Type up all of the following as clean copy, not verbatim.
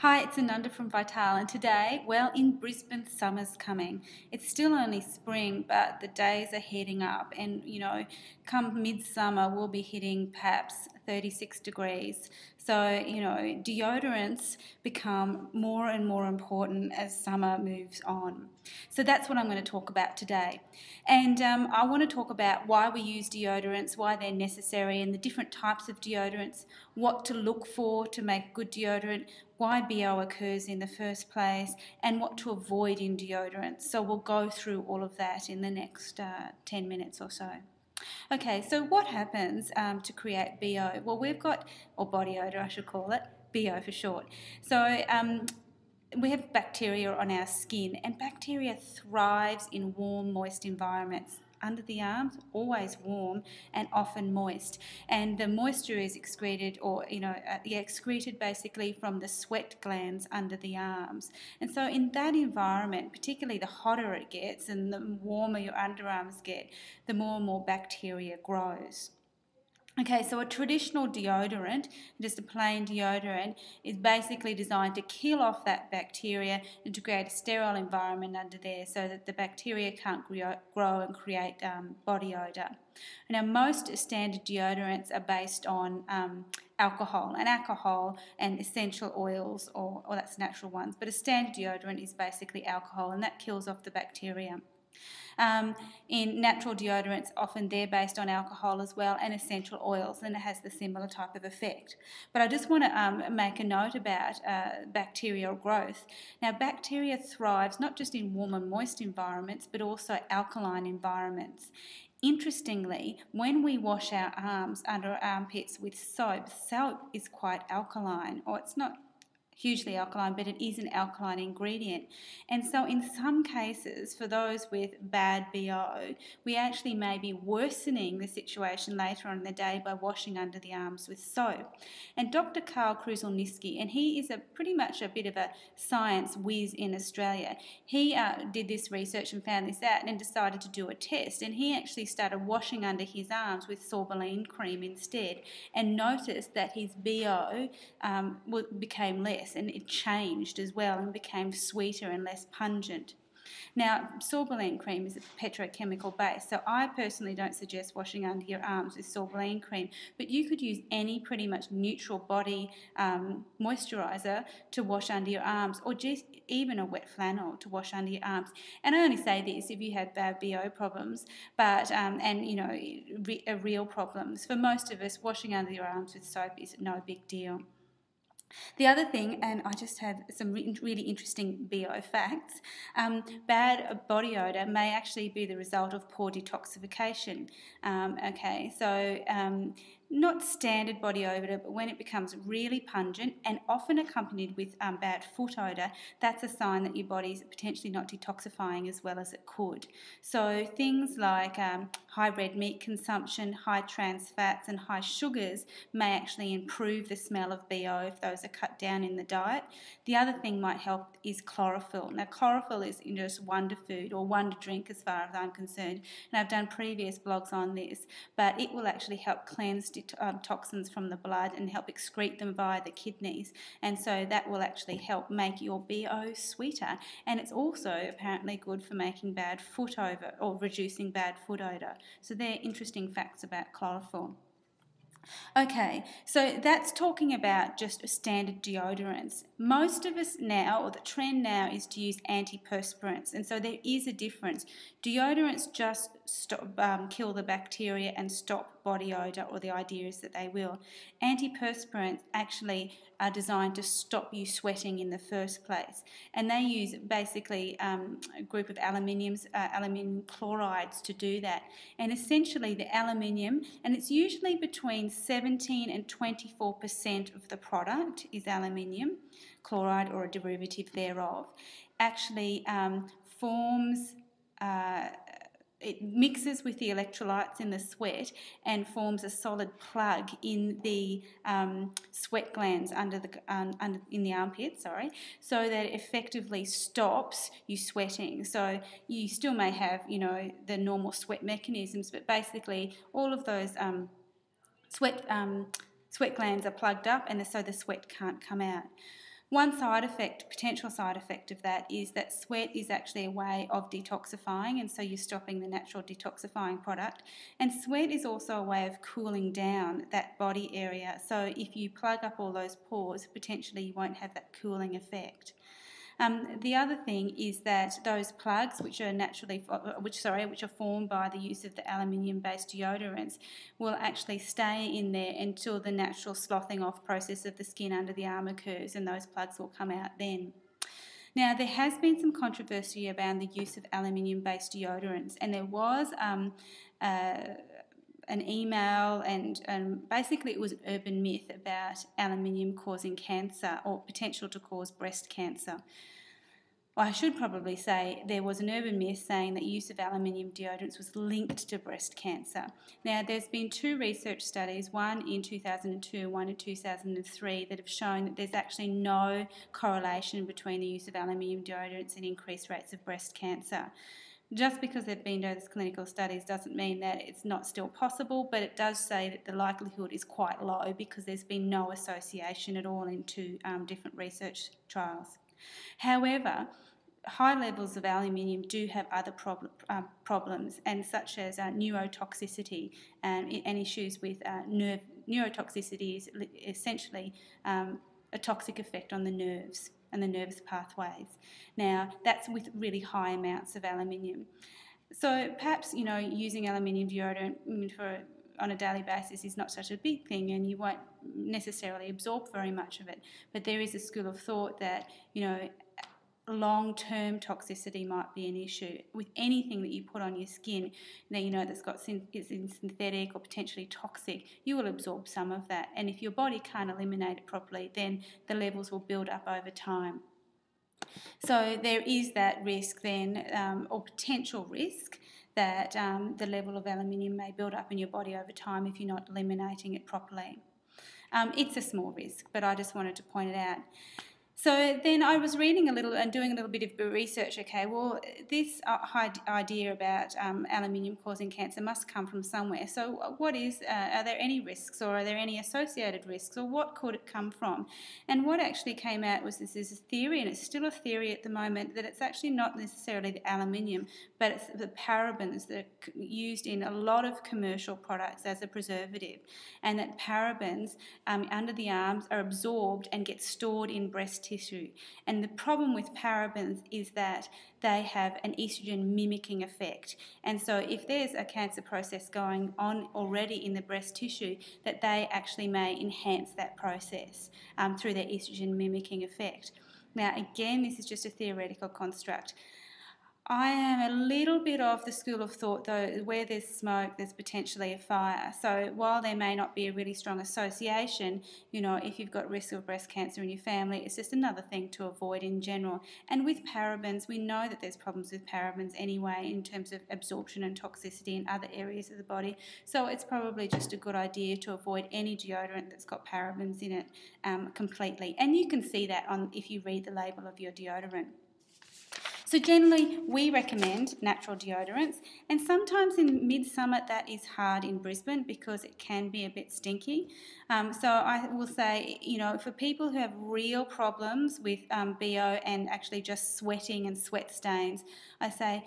Hi, it's Ananda from Vital, and today, well, in Brisbane, summer's coming. It's still only spring, but the days are heating up, and come midsummer, we'll be hitting perhaps 36 degrees. So, deodorants become more and more important as summer moves on. So, that's what I'm going to talk about today. And I want to talk about why we use deodorants, why they're necessary, and the different types of deodorants, what to look for to make good deodorant, why BO occurs in the first place, and what to avoid in deodorants. So we'll go through all of that in the next 10 minutes or so. Okay, so what happens to create BO? Well, we've got, or body odour I should call it, BO for short. So we have bacteria on our skin, and bacteria thrives in warm, moist environments. Under the arms, always warm and often moist, and the moisture is excreted, or excreted basically from the sweat glands under the arms. And so in that environment, particularly the hotter it gets and the warmer your underarms get, the more and more bacteria grows. Okay, so a traditional deodorant, just a plain deodorant, is basically designed to kill off that bacteria and to create a sterile environment under there so that the bacteria can't grow and create body odour. Now, most standard deodorants are based on alcohol and essential oils, or that's natural ones, but a standard deodorant is basically alcohol, and that kills off the bacteria. In natural deodorants, often they're based on alcohol as well and essential oils, and it has the similar type of effect. But I just want to make a note about bacterial growth. Now, bacteria thrives not just in warm and moist environments, but also alkaline environments. Interestingly, when we wash our arms under our armpits with soap is quite alkaline, or it's not hugely alkaline, but it is an alkaline ingredient. And so in some cases, for those with bad BO, we actually may be worsening the situation later on in the day by washing under the arms with soap. And Dr. Karl Kruszelnicki, and he is pretty much a bit of a science whiz in Australia, he did this research and found this out and decided to do a test. And he actually started washing under his arms with sorbeline cream instead, and noticed that his BO became less, and it changed as well and became sweeter and less pungent. Now, sorbeline cream is a petrochemical base, so I personally don't suggest washing under your arms with sorbeline cream, but you could use any pretty much neutral body moisturiser to wash under your arms, or just even a wet flannel to wash under your arms. And I only say this if you have bad BO problems, but real problems. For most of us, washing under your arms with soap is no big deal. The other thing, and I just have some really interesting BO facts, bad body odour may actually be the result of poor detoxification. Not standard body odour, but when it becomes really pungent and often accompanied with bad foot odour, that's a sign that your body's potentially not detoxifying as well as it could. So things like high red meat consumption, high trans fats and high sugars may actually improve the smell of BO if those are cut down in the diet. The other thing might help is chlorophyll. Now, chlorophyll is just wonder food or wonder drink as far as I'm concerned, and I've done previous blogs on this, but it will actually help cleanse toxins from the blood and help excrete them via the kidneys, and so that will actually help make your BO sweeter. And it's also apparently good for making bad foot odour or reducing bad foot odour. So they're interesting facts about chlorophyll. Okay, so that's talking about just standard deodorants. Most of us now, or the trend now, is to use antiperspirants, and so there is a difference. Deodorants just kill the bacteria and stop body odour, or the idea is that they will. Antiperspirants actually are designed to stop you sweating in the first place, and they use basically a group of aluminium chlorides to do that. And essentially the aluminium, and it's usually between 17 and 24% of the product is aluminium chloride or a derivative thereof, actually forms it mixes with the electrolytes in the sweat and forms a solid plug in the sweat glands in the armpit, so that it effectively stops you sweating. So you still may have, the normal sweat mechanisms, but basically all of those sweat glands are plugged up, and so the sweat can't come out. One side effect, potential side effect of that, is that sweat is actually a way of detoxifying, and so you're stopping the natural detoxifying product. And sweat is also a way of cooling down that body area. So if you plug up all those pores, potentially you won't have that cooling effect. The other thing is that those plugs, which are formed by the use of the aluminium-based deodorants, will actually stay in there until the natural sloughing off process of the skin under the arm occurs, and those plugs will come out then. Now, there has been some controversy around the use of aluminium-based deodorants, and there was an email, and basically it was an urban myth about aluminium causing cancer or potential to cause breast cancer. Well, I should probably say there was an urban myth saying that use of aluminium deodorants was linked to breast cancer. Now, there's been 2 research studies, one in 2002, one in 2003, that have shown that there's actually no correlation between the use of aluminium deodorants and increased rates of breast cancer. Just because they've been those clinical studies doesn't mean that it's not still possible, but it does say that the likelihood is quite low because there's been no association at all in 2 different research trials. However, high levels of aluminium do have other problems, and such as neurotoxicity and issues with neurotoxicity is essentially a toxic effect on the nerves and the nervous pathways. Now, that's with really high amounts of aluminium. So perhaps, using aluminium deodorant on a daily basis is not such a big thing, and you won't necessarily absorb very much of it. But there is a school of thought that, long-term toxicity might be an issue. With anything that you put on your skin that that's is synthetic or potentially toxic, you will absorb some of that. And if your body can't eliminate it properly, then the levels will build up over time. So there is that risk then, or potential risk, that the level of aluminium may build up in your body over time if you're not eliminating it properly. It's a small risk, but I just wanted to point it out. So then I was reading a little and doing a little bit of research. Okay, well, this idea about aluminium causing cancer must come from somewhere. So are there any risks, or are there any associated risks, or what could it come from? And what actually came out was this is a theory, and it's still a theory at the moment, that it's actually not necessarily the aluminium, but it's the parabens that are used in a lot of commercial products as a preservative, and that parabens under the arms are absorbed and get stored in breast tissue. And the problem with parabens is that they have an estrogen mimicking effect. And so if there's a cancer process going on already in the breast tissue, that they actually may enhance that process through their estrogen mimicking effect. Now, again, this is just a theoretical construct. I am a little bit of the school of thought, though, where there's smoke, there's potentially a fire. So while there may not be a really strong association, if you've got risk of breast cancer in your family, it's just another thing to avoid in general. And with parabens, we know that there's problems with parabens anyway in terms of absorption and toxicity in other areas of the body. So it's probably just a good idea to avoid any deodorant that's got parabens in it completely. And you can see that if you read the label of your deodorant. So generally, we recommend natural deodorants, and sometimes in midsummer that is hard in Brisbane because it can be a bit stinky. So I will say, for people who have real problems with BO and actually just sweating and sweat stains, I say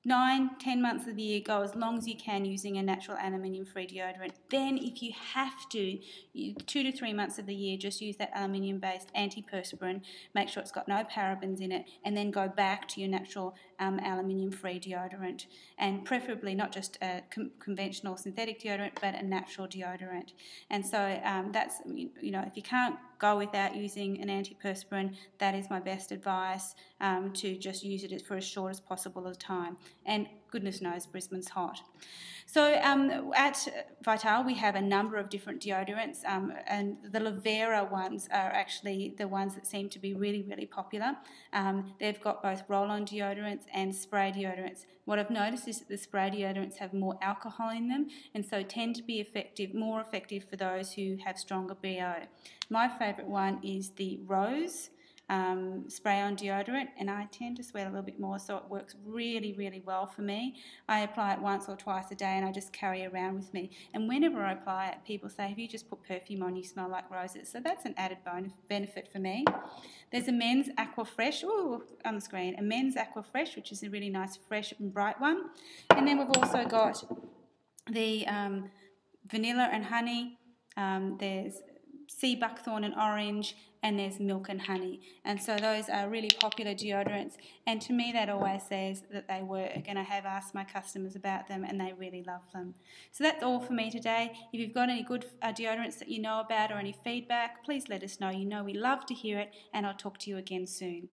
9-10 months of the year, go as long as you can using a natural aluminium-free deodorant. Then if you have to, 2 to 3 months of the year, just use that aluminium-based antiperspirant, make sure it's got no parabens in it, and then go back to your natural aluminium-free deodorant, and preferably not just a conventional synthetic deodorant, but a natural deodorant. And so that's, if you can't go without using an antiperspirant, that is my best advice, to just use it for as short as possible of time. And goodness knows Brisbane's hot. So at Vital we have a number of different deodorants, and the Lavera ones are actually the ones that seem to be really, really popular. They've got both roll-on deodorants and spray deodorants. What I've noticed is that the spray deodorants have more alcohol in them, and so tend to be more effective for those who have stronger BO. My favourite one is the Rose spray-on deodorant, and I tend to sweat a little bit more, so it works really, really well for me. I apply it once or twice a day, and I just carry it around with me. And whenever I apply it, people say, if you just put perfume on, you smell like roses. So that's an added benefit for me. There's a men's Aqua Fresh, on the screen, a men's Aqua Fresh, which is a really nice, fresh and bright one. And then we've also got the vanilla and honey. There's sea buckthorn and orange, and there's milk and honey. And so those are really popular deodorants, and to me that always says that they work, and I have asked my customers about them and they really love them. So that's all for me today. If you've got any good deodorants that you know about or any feedback, please let us know. You know we love to hear it, and I'll talk to you again soon.